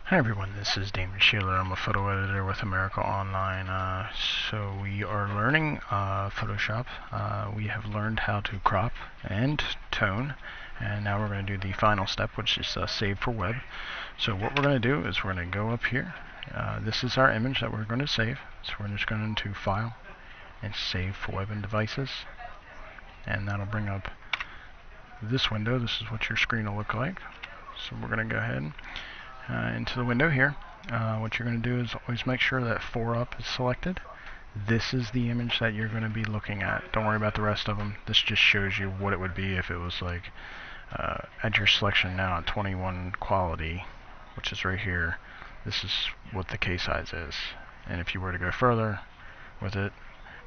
Hi everyone, this is Damon Sheeler. I'm a photo editor with America Online. So we are learning Photoshop. We have learned how to crop and tone, and now we're going to do the final step, which is save for web. So what we're going to do is we're going to go up here. This is our image that we're going to save. So we're just going to File and Save for Web and Devices, and that'll bring up this window. This is what your screen will look like. So we're going to go ahead into the window here. What you're going to do is always make sure that 4 up is selected. This is the image that you're going to be looking at. Don't worry about the rest of them. This just shows you what it would be if it was like at your selection now at 21 quality, which is right here. This is what the K size is. And if you were to go further with it,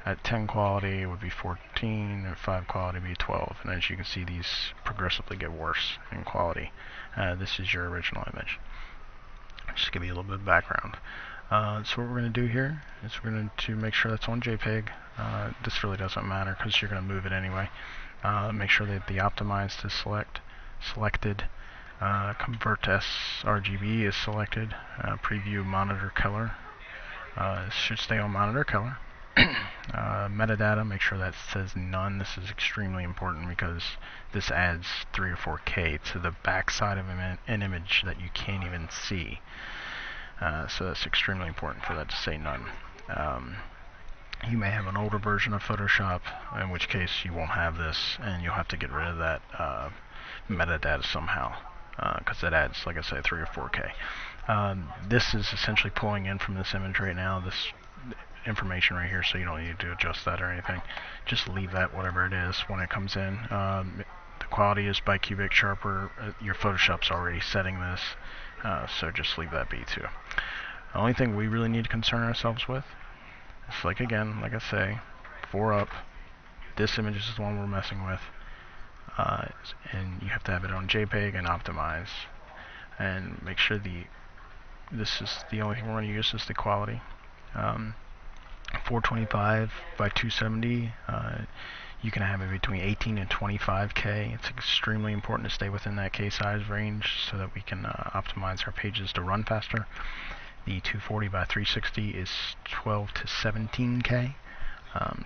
at 10 quality it would be 14, at 5 quality would be 12. And as you can see, these progressively get worse in quality. This is your original image. Just give you a little bit of background. So what we're going to do here is we're going to make sure that's on JPEG. This really doesn't matter because you're going to move it anyway. Make sure that the optimized is selected. Convert to sRGB is selected. Preview monitor color. This should stay on monitor color. Metadata, make sure that says none. This is extremely important because this adds 3 or 4K to the back side of an image that you can't even see. So that's extremely important for that to say none. You may have an older version of Photoshop, in which case you won't have this, and you'll have to get rid of that metadata somehow, because it adds, like I say, 3 or 4K. This is essentially pulling in from this image right now, this information right here, so you don't need to adjust that or anything. Just leave that whatever it is when it comes in. The quality is by cubic sharper. Your Photoshop's already setting this, so just leave that be too. The only thing we really need to concern ourselves with is, like I say, 4 up. This image is the one we're messing with, and you have to have it on JPEG and optimize, and make sure this is the only thing we're going to use is the quality. 425 by 270, you can have it between 18 and 25K. It's extremely important to stay within that K size range so that we can optimize our pages to run faster. The 240 by 360 is 12 to 17K,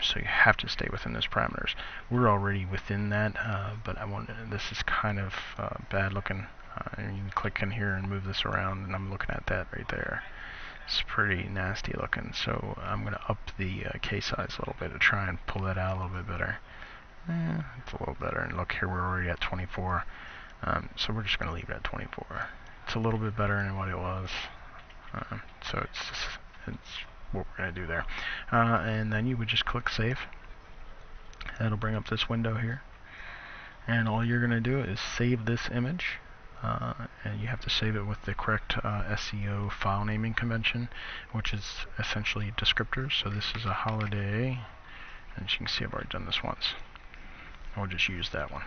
so you have to stay within those parameters. We're already within that, but this is kind of bad looking. You can click in here and move this around, and I'm looking at that right there. It's pretty nasty looking, so I'm going to up the K size a little bit to try and pull that out a little bit better. It's a little better, and look here, we're already at 24, so we're just going to leave it at 24. It's a little bit better than what it was, so it's what we're going to do there. And then you would just click Save. That'll bring up this window here, and all you're going to do is save this image. And you have to save it with the correct SEO file naming convention, which is essentially descriptors. So this is a holiday, and as you can see, I've already done this once. I'll just use that one.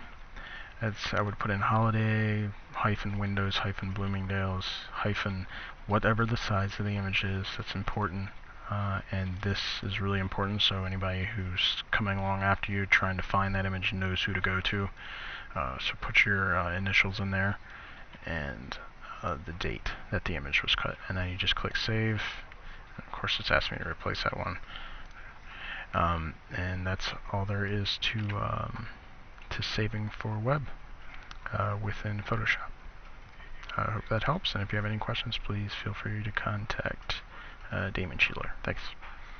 I would put in holiday hyphen Windows hyphen Bloomingdale's hyphen whatever the size of the image is. That's important, and this is really important. So anybody who's coming along after you trying to find that image knows who to go to. So put your initials in there, and the date that the image was cut, and then you just click Save. And of course, it's asking me to replace that one, and that's all there is to saving for web within Photoshop. I hope that helps, and if you have any questions, please feel free to contact Damon Sheeler. Thanks.